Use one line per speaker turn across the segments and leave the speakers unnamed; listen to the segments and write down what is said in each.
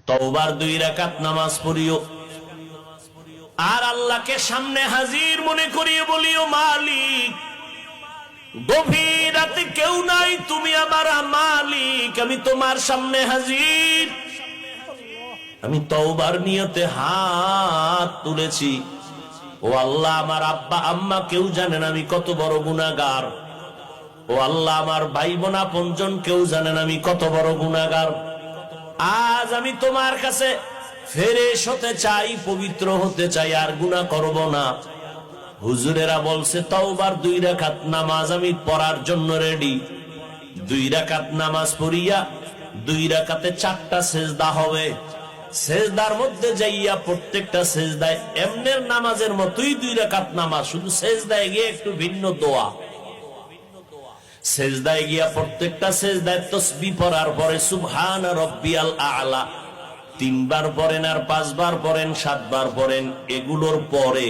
তওবার 2 রাকাত নামাজ পড়িও, আর আল্লাহকে সামনে হাজির মনে করিয়ে বলিও, মালিক গভীর রাতে কেউ নাই, তুমি আমার মালিক, আমি তোমার সামনে হাজির, আমি তওবার নিয়তে হাত তুলেছি। ও আল্লাহ, আমার আব্বা আম্মা কেউ জানেন আমি কত বড় গুনাহগার। ও আল্লাহ, আমার ভাই বোন আপনজন কেউ জানেন আমি কত বড় গুনাহগার। আজ আমি তোমার কাছে ফেরেশ হতে চাই, পবিত্র হতে চাই, আর গুনাহ করব না। হুজুরেরা বলছে তওবার 2 রাকাত নামাজ আমি পড়ার জন্য রেডি। 2 রাকাত নামাজ পড়িয়া 2 রাকাতে 4টা সেজদা হবে। সেজদার মধ্যে যাইয়া প্রত্যেকটা সেজদায় এমনের নামাজের মতোই 2 রাকাত নামাজ, শুধু সেজদায় গিয়ে একটু ভিন্ন দোয়া। সেজদায় গিয়া প্রত্যেকটা সেজদায় তাসবিহ পড়ার পরে সুবহান রাব্বিয়াল আ'লা 3 বার পড়েন, আর 5 বার পড়েন, 7 বার পড়েন। এগুলোর পরে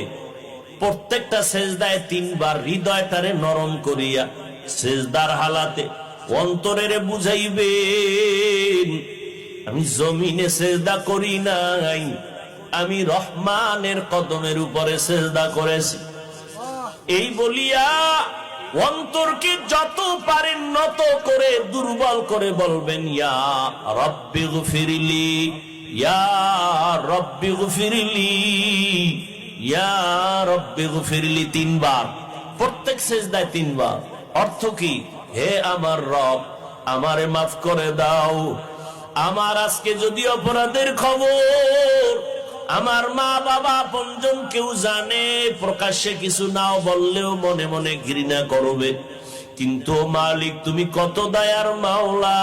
প্রত্যেকটা সেজদায় 3 বার হৃদয়টারে নরম করিয়া সেজদার হালাতে অন্তরেরে বুঝাইবেন, আমি জমিনে সেজদা করি নাই, আমি রহমানের কদমের উপরে সেজদা করেছি। এই বলিয়া অন্তরকে যত পারেন নত করে দুর্বল করে বলবেন, ইয়া রব্বি গফিরলি, ইয়া রব্বি গফিরলি, ইয়া রব্বি গফিরলি 3 বার, প্রত্যেক সেজদায় 3 বার। অর্থ কি? হে আমার রব, আমারে মাফ করে দাও। আমার আজকে যদি অপরাধের খবর আমার মা বাবা আপনজন কেউ জানে, প্রকাশ্যে কিছু নাও বললেও মনে মনে ঘৃণা করবে, কিন্তু মালিক তুমি কত দয়ার মাওলা,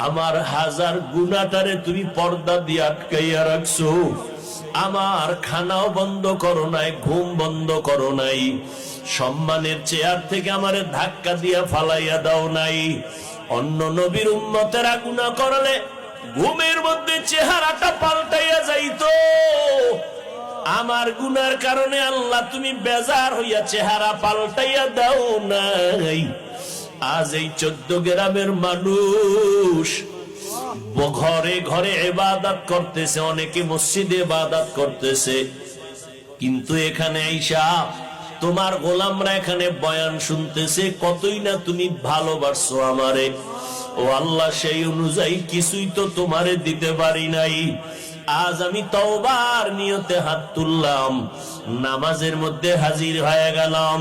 আমার হাজার গুনাহটারে তুমি পর্দা দিয়ে আটকাইয়া রাখছো। আমার খানাও বন্ধ করো নাই, ঘুম বন্ধ করো নাই, সম্মানের চেয়ার থেকে আমারে ধাক্কা দিয়া ফালাইয়া দাও নাই। অন্য নবীর উম্মতেরা গুনাহ করলে ঘুমের মধ্যে চেহারাটা পাল্টাইয়া যাইতো, আমার গুনার কারণে আল্লাহ তুমি বেজার হইয়া চেহারা পাল্টাইয়া দাও নাই। আজ এই 14 গ্রামের মানুষ ঘরে ঘরে ইবাদত করতেছে, অনেকে মসজিদে ইবাদত করতেছে, কিন্তু এখানে আইসা তোমার গোলামরা এখানে বয়ান শুনতেছে, কতই না তুমি ভালোবাসছো আমারে। ও আল্লাহ, সেই অনুযায়ী কিছুই তো তোমারে দিতে পারি নাই। আজ আমি তওবার নিয়তে হাত তুললাম, নামাজের মধ্যে হাজির হয়ে গেলাম।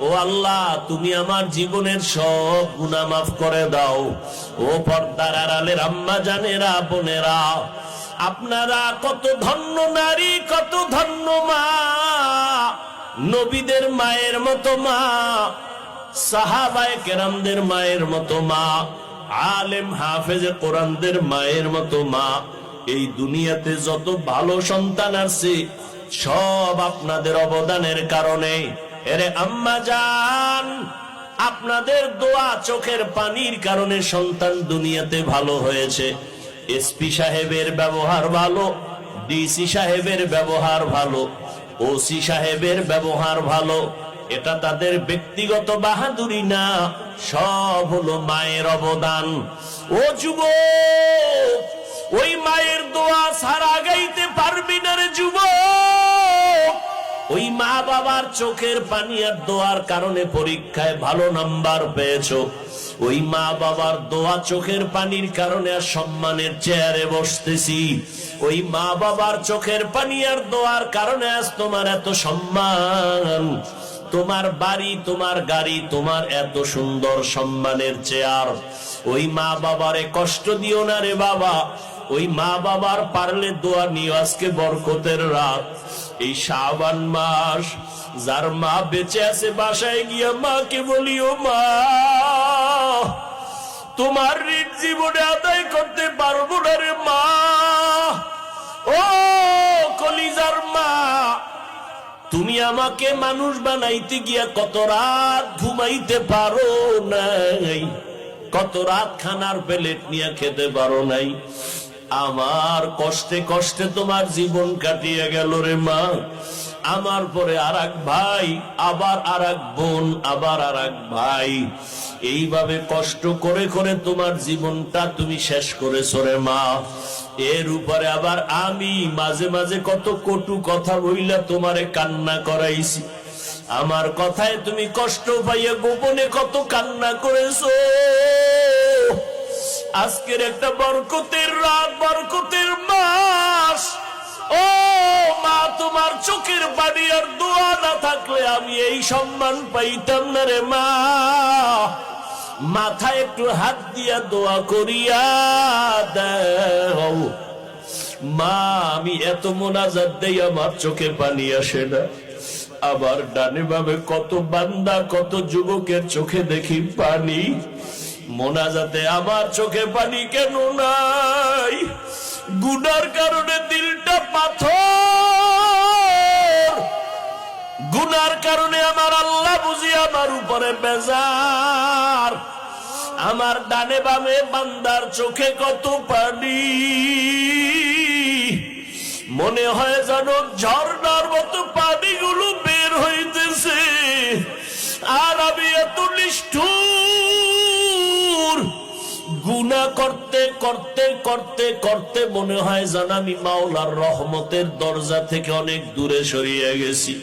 ও আল্লাহ, তুমি আমার জীবনের সব গুনাহ মাফ করে দাও। ও পর্দার আড়ালের আম্মা জানেরা, বোনেরা, আপনারা কত ধন্য নারী, কত ধন্য মা, নবীদের মায়ের মতো মা, সাহাবায়ে কেরামদের মায়ের মতো মা, আলেম হাফেজে কোরআনদের মায়ের মতো মা। এই দুনিয়াতে যত ভালো সন্তান আছে সব আপনাদের অবদানের কারণে। এরে আম্মা জান, আপনাদের দোয়া চোখের পানির কারণে সন্তান দুনিয়াতে ভালো হয়েছে। এসপি সাহেবের ব্যবহার ভালো, ডিসি সাহেবের ব্যবহার ভালো, ওসি সাহেবের ব্যবহার ভালো, এটা তাদের ব্যক্তিগত বাহাদুরি না, সব হলো মায়ের অবদান। ও যুবক, ওই মায়ের দোয়া ছাড়া গাইতে পারবি না রে যুবক। ওই মা বাবার চোখের পানি আর দোয়ার কারণে পরীক্ষায় ভালো নাম্বার পেয়েছো, ওই মা বাবার দোয়া চোখের পানির কারণে আর সম্মানের চেয়ারে বসতেছি। ওই মা বাবার চোখের পানি আর দোয়ার কারণে আজ তোমার এত সম্মান, তোমার বাড়ি, তোমার গাড়ি, তোমার এত সুন্দর সম্মানের চেয়ার। ওই মা বাবারে কষ্ট দিও না রে বাবা। ওই মা বাবার পারলে দোয়া নিও। আজকে বরকতের রাত, এই শাবান মাস, যার মা বেঁচে আছে বাসায় গিয়া মাকে বলিও, মা তোমার ঋণ জীবনে আদায় করতে পারবো না রে মা। ও কলিজার মা, তুমি আমাকে মানুষ বানাইতে গিয়া কত রাত ঘুমাইতে পারো নাই, কত রাত খানার প্লেট নিয়ে খেতে পারো নাই। আমার কষ্টে কষ্টে তোমার জীবন কাটিয়ে গেল রে মা। আমার পরে আর এক ভাই, আবার আর এক বোন, আবার আর এক ভাই, এইভাবে কষ্ট করে করে তোমার জীবনটা তুমি শেষ করেছো রে মা। এর উপরে আবার আমি মাঝে মাঝে কত কটু কথা বইলা তোমারে কান্না করাইছি। আমার কথায় তুমি কষ্ট পাইয়া গোপনে কত কান্না করেছো। আজকের একটা বরকতের রাত, বরকতের মাস। ও মা, তোমার চোখের পানি আর দোয়া না থাকলে আমি এই সম্মান পাইতাম না রে মা। মাথায় একটু হাত দিয়া দোয়া করিয়া দাও মা। আমি এত মোনাজাত দেই আমার চোখে পানি আসে না। আবার ডানে বামে কত বান্দা, কত যুবকের চোখে দেখি পানি। মোনাজাতে আমার চোখে পানি কেন নাই? গুনার কারণে দিলটা পাথর। গুনার কারণে আমার আল্লাহ বুঝি আমার উপরে বেজার। আমার ডানে বামে বান্দার চোখে কত পানি, মনে হয় যেন ঝর্ণার মতো পানিগুলো বের হইতেছে। আর আমি এত নিষ্ঠুর, গুনাহ করতে করতে করতে করতে মনে হয় যেন আমি মাওলার রহমতের দরজা থেকে অনেক দূরে সরিয়ে গেছি।